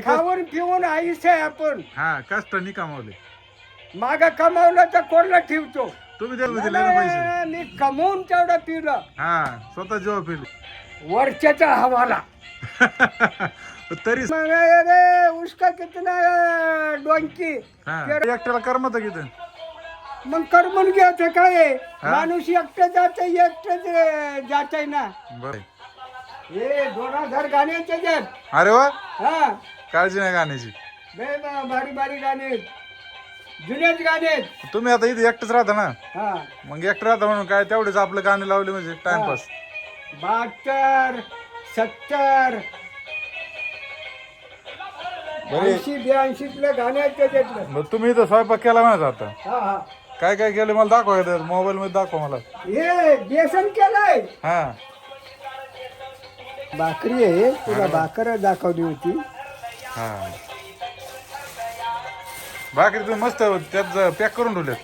खाऊन पिऊन आयुष्य आहे आपण. हा कष्टाने कमावले. माग कमावलं तर कोणला ठेवतो. तुम्ही त्याला दिले ना पैसे. मी कमवून तेवढं पिलं हा स्वतः जेव्हा पिले वर्षाचा हवाला. तरी अरे उसका कितना डोंकी. एकट्याला करमत किती. मग करमून घ्यायचं काय आहे? हा? माणूस एकटं जात एकटंच जात आहे ना. बर हे 2000 गाण्याचे आहेत. अरे वा हा काळजी नाही गाण्याची. भारी भारी गाणे आहेत. जुनेच गाणे आहेत. तुम्ही आता इथे एकटच राहता ना. हा मग एकटं राहता म्हणून काय तेवढेच आपलं गाणे लावले म्हणजे टाइमपास. 72 70 80 82 गाणे आहेत त्याच्यातलं. मग तुम्ही इथं स्वयंपाक केला म्हणत आता. हा हा काय काय केलं मला दाखवा मोबाईल मध्ये दाखवा मला. हे बेसन केलंय. हा भाकरी आहे तुला भाकर दाखवली होती. हा भाकरी तुम्ही मस्त त्यात पॅक करून ठेवल्यात.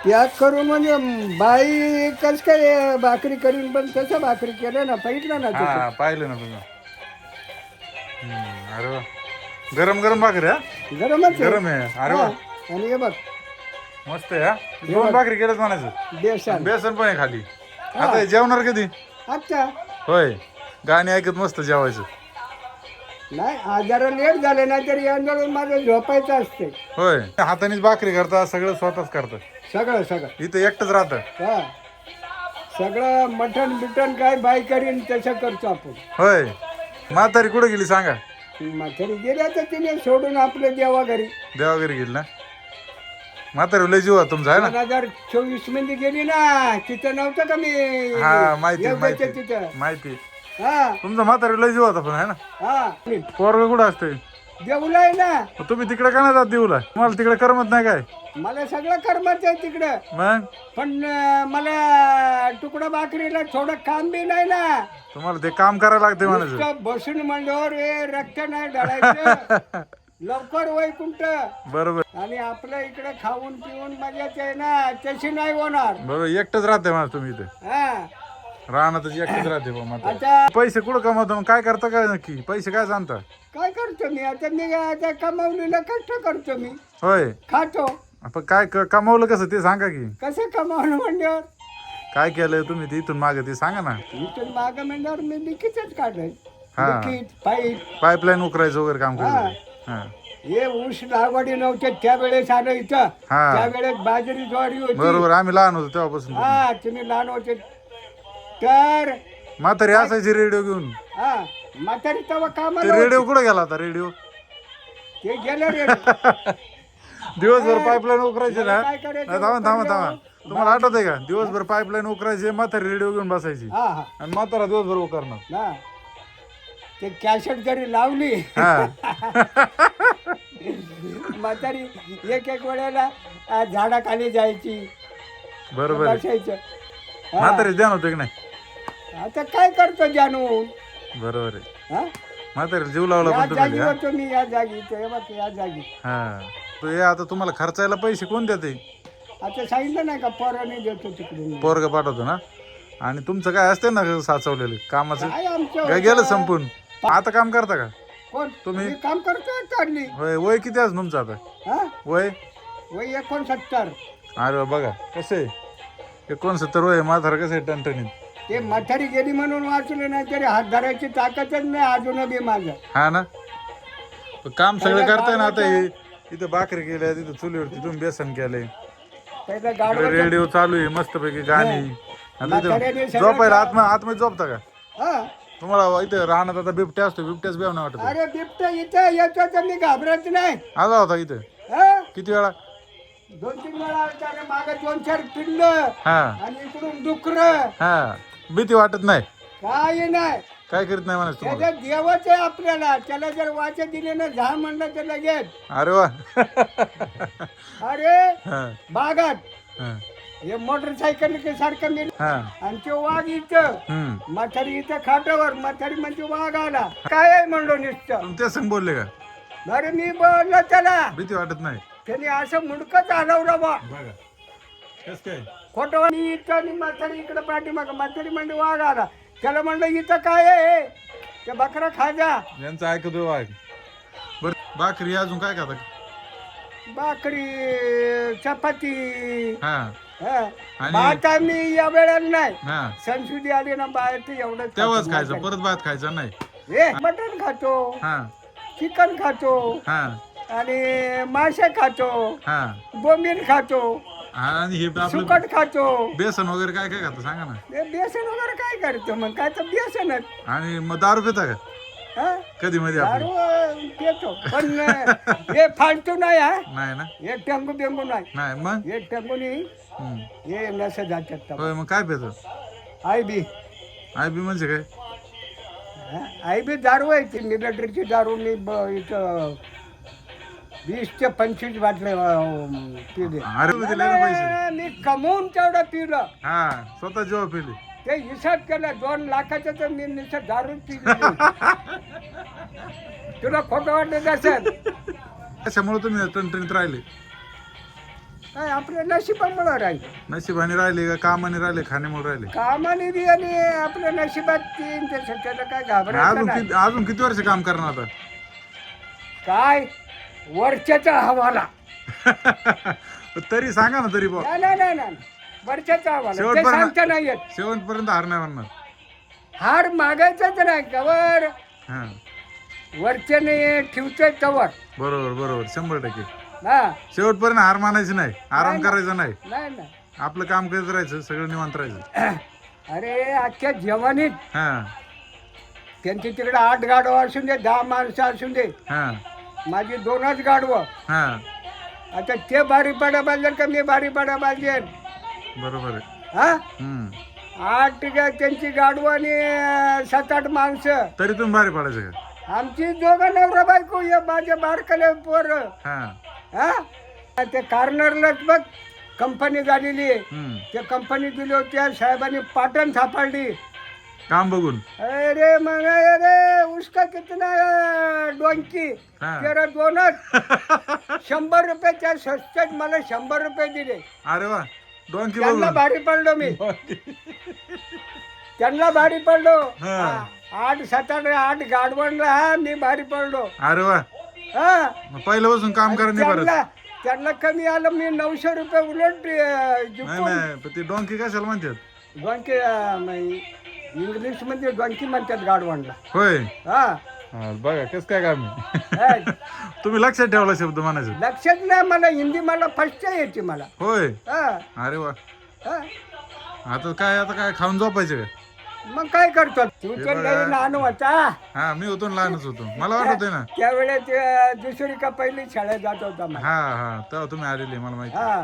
पॅक करून म्हणजे बाई कस काय भाकरी करीन पण तसं भाकरी केलं ना बघितलं ना हा त्याचं. पाहिलं ना तुम्ही. अरे वा गरम गरम भाकरी. हा गरमच आहे. गरम आहे. अरे वा हा, आणि हे बघ मस्त आहे. हा 2 भाकरी केल्यात म्हणायचं. बेसन बेसन पण आहे खाली. आता हे जेवणार कधी. अच्छा होय गाणी ऐकत मस्त जेवायचं. नाही आज जरा लेट झाले ना तरी अंदरून माझं झोपायचं असते. होय हातानेच भाकरी करता सगळं स्वतःच करता. सगळं सगळं इथं एकटंच राहतं. हा सगळं मटण बिटन काय बाई करीन तसं करतो आपण. होय म्हातारी कुठे गेली सांगा. म्हातारी गेल्या तर तिने सोडून आपलं देवा घरी. देवाघरी गेली ना. म्हातारी लय जीव आहे तुमचा आहे ना. 2024 मध्ये गेली ना. तिथं नव्हतं का मी हा माहिती येवल्याच्या माहिती तिथं. माहिती. हा तुमचा म्हातारी लय जीव होता पण आहे ना. हा पोरग कुठं असते. देऊलाय ना. मग तुम्ही तिकडे का नाही जात देऊला. तुम्हाला तिकडे करमत नाही काय. मला सगळं कर्मच आहे तिकडं. मग पण मला तुकडा भाकरीला थोडं काम बी नाही ना. तुम्हाला ते काम करायला लागते म्हणायचं. नुसतं बसून मंडवर रक्त नाही ढळायचं. लवकर वैकुंठ. बरोबर आणि आपलं इकडे खाऊन पिऊन मजाच आहे ना तशी नाही होणार. बरोबर एकटंच राहते म्हणा तुम्ही इथे. हा राहणार एकटंच राहते बा म्हातारी. आता पैसे कुठं कमवतो मग काय करता काय नक्की. पैसे काय जाणता. काय करतो मी आता कमावलेलं कष्ट करतो मी. होय खातो. आपण काय कमावलं कसं ते सांगा की. कसं कमावलं म्हणल्यावर काय केलं तुम्ही ते इथून मागे ते सांगा ना. इथून माग म्हणल्यावर मी लिखितच काढलंय. हा. लिखित पाईप. पाईपलाईन उकरायचं वगैरे काम करायचं. हा हे ऊस लागवडी नव्हते त्यावेळेस आलं इथं. हा. त्यावेळेस बाजरी ज्वारी होती. बरोबर आम्ही लहान होतो तेव्हापासून. हा तुम्ही लहान होते तर म्हातारी असायची रेडिओ घेऊन. हा म्हातारी तेव्हा ते कामाला रेडिओ कुठे गेला होता रेडिओ. ते गेलं रे. दिवसभर पाईपलाईन उकरायची ना. काय करायचं? थांबा थांबा थांबा तुम्हाला आठवत आहे का. दिवसभर पाईपलाईन उकरायची म्हातारी रेडिओ घेऊन बसायची. हा हा आणि म्हातारा दिवसभर उकरणार. ना ते कॅसेट जरी लावली हा म्हातारी एक वेळेला झाडाखाली जायची बरोबर आहे. बसायचं. म्हातारी ध्यान होतं की नाही. आता काय करतो जानू. बरोबर आहे. हा म्हातारी जीव लावला या पण तुम्ही. जागी होतो मी या जागी ते बघ या जागी. हा तो हे आता तुम्हाला खर्चायला पैसे कोण देते. आता सांगितलं नाही का पोराने देतो तिकडून. पोरग पाठवतो ना. आणि तुमचं काय असते ना साचवलेलं कामाचं काय आमचं काय गेलं संपून. आता काम करता का कोण तुम्ही? मी काम करतोय चालली. वय वय किती आहे तुमचं आता. हा वय वय 69. अरे बघा कसे 69 वय म्हातारा कसे टणटणीत. ते म्हातारी गेली म्हणून वाचले नाही तरी हात धरायची ताकदच नाही अजून बी माझं. हा ना पण काम सगळं करताय ना. आता हे इथं भाकरी केल्या तिथं चुलीवरती तुम्ही बेसन केलंय. पहिलं गाडवा रेडिओ चालू आहे मस्तपैकी गाणी. आता म्हाताऱ्याने इथं सगळं झोपायला आतमध्ये झोपता का. हा तुम्हाला इथं राहण्यात आता बिबट्या असतो. बिबट्याच बेव नाही वाटत. अरे बिबट्या इथं येतो तर मी घाबरत नाही. आला होता इथं हा किती वेळा. 2-3 वेळा त्याने मागे 2-4 पिल्लं हा आणि इकडून डुकर. हा भीती वाटत नाही. काही नाही काय करीत नाही म्हणायचं तुम्हाला. त्याचा देवच आहे आपल्याला. त्याला जर वाचे दिले ना जा म्हणलं तर लगेच. अरे वा अरे हा बागात हा हे मोटरसायकल सारखं मी हा आणि ते वाघ इथं. हम्म म्हातारी इथं खाटावर. म्हातारी म्हणजे वाघ आला. काय आहे म्हणलो नुसतं. तुम्ही त्या संग बोलले का. अरे मी बोललो त्याला. भीती वाटत नाही. त्याने असं मुंडकं चालवलं बा. बघा कस काय. खोटं आणि इथं आणि म्हातारी इकडं पाठीमाग. म्हातारी म्हणजे वाघ आला. त्याला म्हणलं इथं काय आहे. ते बकरा खा जा. यांचं ऐकतो वाघ. बर भाकरी अजून काय खाता? भाकरी चपाती हा हा. आणि- भात आम्ही या वेळेला नाही, हा संस्कृती आली ना बाहेर ते एवढंच तेव्हाच खातो. खायचं, परत भात खायचा नाही. हे मटण खातो, हा चिकन खातो हा आणि मासे खातो, हा बोंबील खातो, आणि हे आपलं सुकट खातो. बेसन वगैरे काय काय खाता सांगा ना. हे बेसन वगैरे काय करतो मग? काय तर बेसनच. आणि मग दारू पिता का हा? कधी मध्ये आपली? दारू पितो पण हे फालतू नाही हा. नाही ना. हे टेंगू बेंगू नाही, नाही मग हे टेंगूनी हम्म. हे नसं जातात. होय मग काय पितो? आई बी आय बी म्हणजे काय? आई बी दारू आहे ती मिलिटरीची दारू. मी इथं 20 ते 25 बाटले पिले. अरे तुम्ही दिले ना पैसे? मी कमवून तेवढं पिलं. हा स्वतः जेव्हा पिली. ते हिसाब केला 2 लाखाचं तर मी नुसतं दारू पिली. तुला खोटं वाटत असेल? त्याच्यामुळे तुम्ही टणटणीत राहिले. काय आपल्या नशिबामुळं राहील. नशिबाने राहिले का कामाने राहिले, खाण्यामुळे राहिले? कामाने बी आणि आपल्या नशिबात तीन त्याला काय घाबरायचं नाही. अजून किती वर्ष काम करणार आता? काय वर्षाचा हवाला. तरी सांगा ना तरी बुवा. नाही वर्षाचा हवाला ते शेवटपर्यंत- सांगता नाही येत. शेवटपर्यंत हार नाही म्हणणार. हार मागायचाच नाही कवर. हा वरच्याने ठेवतोय तवर. बरोबर बरोबर 100%. हा शेवटपर्यंत हार मानायची नाही, आराम नाही. करायचा नाही, नाही ना. आपलं काम करत राहायचं, सगळं निवांत राहायचं. अरे आजच्या जवानीत हा त्यांची तिकडे 8 गाडवं असून दे, 10 माणसं असून दे, हा माझी 2च गाडवं. हा आता ते बारी पाड्या बांधेल का मी बारी पाड्या बांधेल? बरोबर आहे. हा हम्म. 8 त्यांची गाडवं आणि 7-8 माणसं. तरी तुम्ही भारी पडायचं का? आमची दोघं नवरा बायको हे माझे बारकले पोर. हा हा ते कार्नरलाच बघ कंपनी झालेली आहे. हम्म. ते कंपनी दिली होती त्या साहेबांनी पाटण सापडली. काम बघून. अरे मग अरे उसका कितना डोंकी हा. तेरा 2च 100 रुपये त्या स्वस्तात मला 100 रुपये दिले. अरे वा डोंकी त्यांना बघून. भारी पडलो मी. त्यांना भारी पडलो. हा. 8 गाडवणला हा मी भारी पडलो. अरे वा हा मग पहिल्यापासून काम करा नाही परत. त्यांना कमी आलं मी 900 रुपये उलट नाही जिंकून. नाही पण ते डोंकी कशाला म्हणतात? डोंकी इंग्लिश मध्ये डोंकी म्हणतात गाडवणला. होय हा हा, बघा कस काय काम आहे. हा. तुम्ही लक्षात ठेवला शब्द म्हणायचं. लक्षात नाही मला हिंदी मला फर्स्ट येते मला. होय हा अरे वा. हा. आता काय खाऊन झोपायचं का? मग काय करतो तुमच्या बघा. लई लहान होता हा मी होतो ना, लहानच होतो, मला वाटत आहे ना. त्यावेळेस दुसरी का पहिली शाळेत जात होता मला. हा तेव्हा तुम्ही आलेले मला माहिती. हा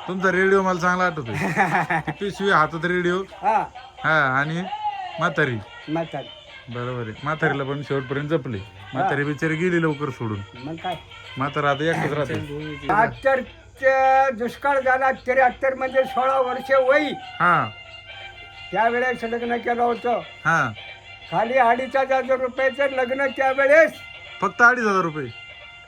तुमचा रेडिओ मला चांगला आठवतोय. पिशवी हातात रेडिओ. हा हा आणि म्हातारी. म्हातारी. बरोबर आहे. म्हातारीला पण शेवटपर्यंत जपले. म्हातारी बिचारी गेली लवकर सोडून. मग काय म्हातारा आता एकटच राहते. 73 दुष्काळ झाला. 73 म्हणजे 16 वर्ष वय. हा त्यावेळेस लग्न केलं होतं. हा खाली 2,500 रुपयाचं लग्न त्यावेळेस. फक्त 2,500 रुपये.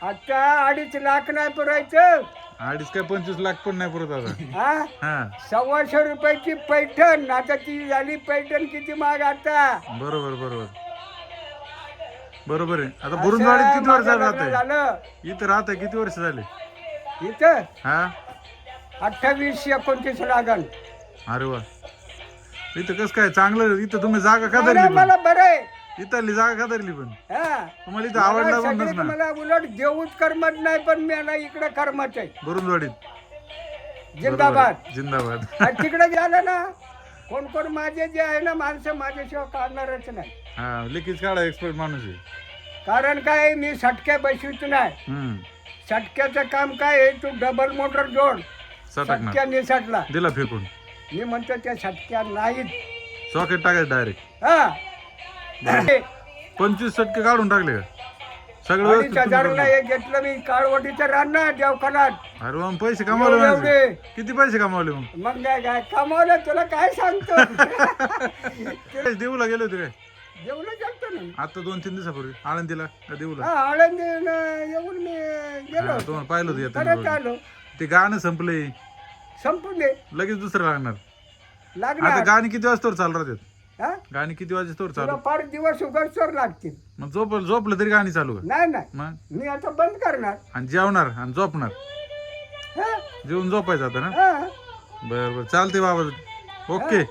आता 2.5 लाख नाही पुरायचं. 2.5 काय 25 लाख पण नाही पुरत आता. हा हा 1,200 रुपयाची पैठण. आता ती झाली पैठण किती महाग आता. बरोबर बरोबर बरोबर आहे. आता बुरुंजवाडीत किती वर्ष माझं राहत लग्न आहे? झालं इथं राहत किती वर्ष झाले? इथं हा 28-29 लागण. अरे वा. इथं कस काय चांगलं? इथं तुम्ही जागा का मला धरली पण? मला बरं आहे. इथली जागा का धरली पण? हा तुम्हाला इथं आवडला मला म्हणूनच सगळीत ना मला उलट देऊच करमत नाही पण मला इकडे करमत आहे. बुरुंजवाडीत. जिंदाबाद. बरोबर. जिंदाबाद. आणि तिकडे गेलं ना कोण कोण माझे जे आहे ना माणसं माझ्याशिवाय काढणारच नाही. हा लिखीच काढा एक्सपर्ट माणूस आहे. कारण काय मी सटक्या बसवीत नाही. हम्म सटक्याचं काम काय आहे? तू डबल मोटर जोड. सटकणार सटक्या निसटला दिला फेकून. मी म्हणतो त्या सटक्या नाहीत. सॉकेट टाकायचं डायरेक्ट. हा 25 सटके काढून टाकले का? सगळं व्यवस्थित तुम्ही 2,500ला करता? एक घेतलं मी काळवटीचं राहणार देवखानात. अरे मग पैसे कमावले एवढे म्हणायचे. किती पैसे कमावले मग? मग काय काय कमावलं तुला काय सांगतो. काय देऊला गेले होते काय? जेवलं गेलतो ना. आता 2-3 दिवसापूर्वी आळंदीला का देऊला? हा आळंदी येऊन मी गेलो. हा, तुम्हाला पाहिलं होतं परत येताना. आलो. ते गाणं संपले संपून दे लगेच दुसरं लागणार. आता लागणार. गाणी किती वाजता चालू राहतात? हा गाणी किती वाजे तोर तुला चालू फार दिवस उघडसर लागतील. मग झोपलं तरी गाणी चालू का नाही नाही मग मी आता बंद करणार. आणि जेवणार आणि झोपणार हा जेवून झोपायचं आता ना हा बरं बरं चालते बाबा ओके